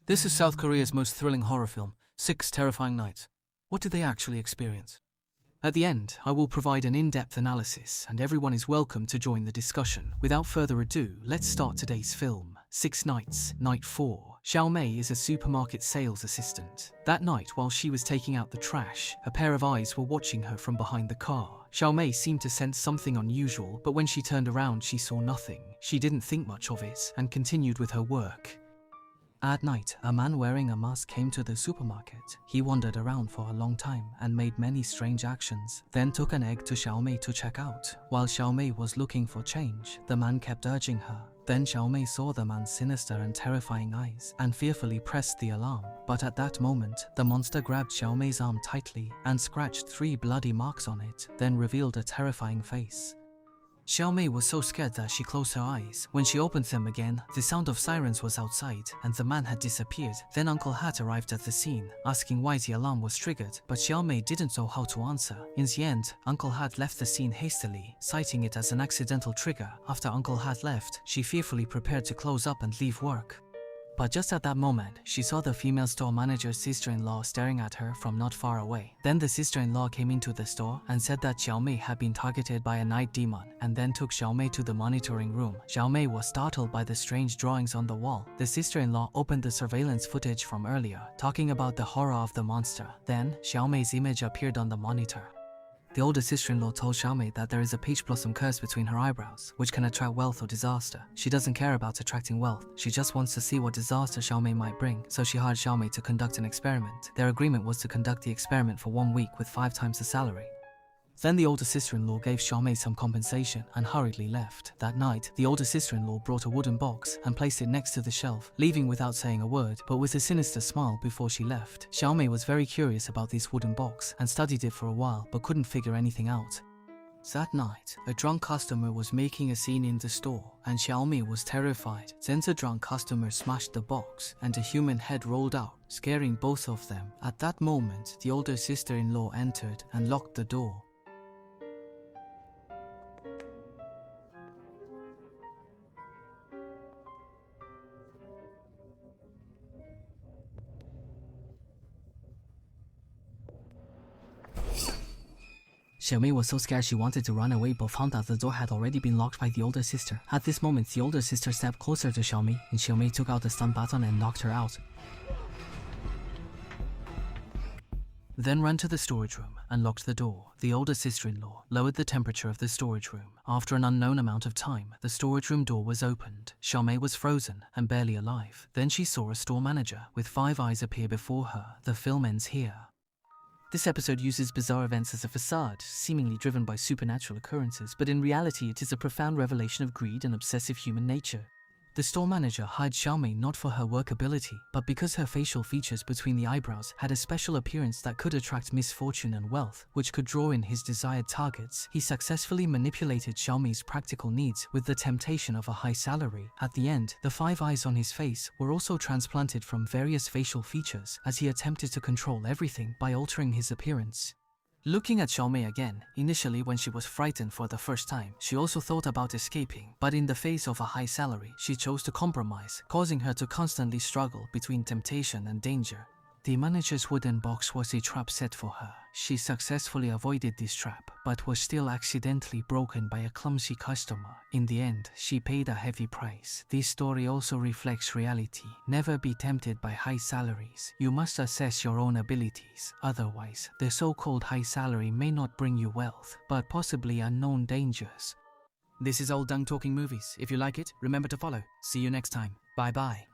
This is South Korea's most thrilling horror film, 6 Terrifying Nights. What did they actually experience? At the end, I will provide an in-depth analysis, and everyone is welcome to join the discussion. Without further ado, let's start today's film. 6 Nights, Night 4. Xiaomei is a supermarket sales assistant. That night, while she was taking out the trash, a pair of eyes were watching her from behind the car. Xiaomei seemed to sense something unusual, but when she turned around, she saw nothing. She didn't think much of it, and continued with her work. At night, a man wearing a mask came to the supermarket. He wandered around for a long time and made many strange actions, then took an egg to Xiaomei to check out. While Xiaomei was looking for change, the man kept urging her. Then Xiaomei saw the man's sinister and terrifying eyes and fearfully pressed the alarm. But at that moment, the monster grabbed Xiaomei's arm tightly and scratched 3 bloody marks on it, then revealed a terrifying face. Xiaomei was so scared that she closed her eyes. When she opened them again, the sound of sirens was outside, and the man had disappeared. Then Uncle Hat arrived at the scene, asking why the alarm was triggered, but Xiaomei didn't know how to answer. In the end, Uncle Hat left the scene hastily, citing it as an accidental trigger. After Uncle Hat left, she fearfully prepared to close up and leave work. But just at that moment, she saw the female store manager's sister-in-law staring at her from not far away. Then the sister-in-law came into the store and said that Xiaomei had been targeted by a night demon, and then took Xiaomei to the monitoring room. Xiaomei was startled by the strange drawings on the wall. The sister-in-law opened the surveillance footage from earlier, talking about the horror of the monster. Then, Xiaomei's image appeared on the monitor. The older sister-in-law told Xiaomei that there is a peach blossom curse between her eyebrows, which can attract wealth or disaster. She doesn't care about attracting wealth, she just wants to see what disaster Xiaomei might bring, so she hired Xiaomei to conduct an experiment. Their agreement was to conduct the experiment for 1 week with 5 times the salary. Then the older sister-in-law gave Xiaomei some compensation and hurriedly left. That night, the older sister-in-law brought a wooden box and placed it next to the shelf, leaving without saying a word, but with a sinister smile before she left. Xiaomei was very curious about this wooden box and studied it for a while, but couldn't figure anything out. That night, a drunk customer was making a scene in the store, and Xiaomei was terrified. Then the drunk customer smashed the box, and a human head rolled out, scaring both of them. At that moment, the older sister-in-law entered and locked the door. Xiaomei was so scared she wanted to run away, but found that the door had already been locked by the older sister. At this moment, the older sister stepped closer to Xiaomei, and Xiaomei took out the stun baton and knocked her out. Then ran to the storage room and locked the door. The older sister-in-law lowered the temperature of the storage room. After an unknown amount of time, the storage room door was opened. Xiaomei was frozen and barely alive. Then she saw a store manager with 5 eyes appear before her. The film ends here. This episode uses bizarre events as a facade, seemingly driven by supernatural occurrences, but in reality it is a profound revelation of greed and obsessive human nature. The store manager hired Xiaomei not for her work ability, but because her facial features between the eyebrows had a special appearance that could attract misfortune and wealth, which could draw in his desired targets. He successfully manipulated Xiaomei's practical needs with the temptation of a high salary. At the end, the 5 eyes on his face were also transplanted from various facial features, as he attempted to control everything by altering his appearance. Looking at Xiaomei again, initially when she was frightened for the first time, she also thought about escaping, but in the face of a high salary, she chose to compromise, causing her to constantly struggle between temptation and danger. The manager's wooden box was a trap set for her. She successfully avoided this trap, but was still accidentally broken by a clumsy customer. In the end, she paid a heavy price. This story also reflects reality. Never be tempted by high salaries. You must assess your own abilities. Otherwise, the so-called high salary may not bring you wealth, but possibly unknown dangers. This is Old Dung Talking Movies. If you like it, remember to follow. See you next time. Bye bye.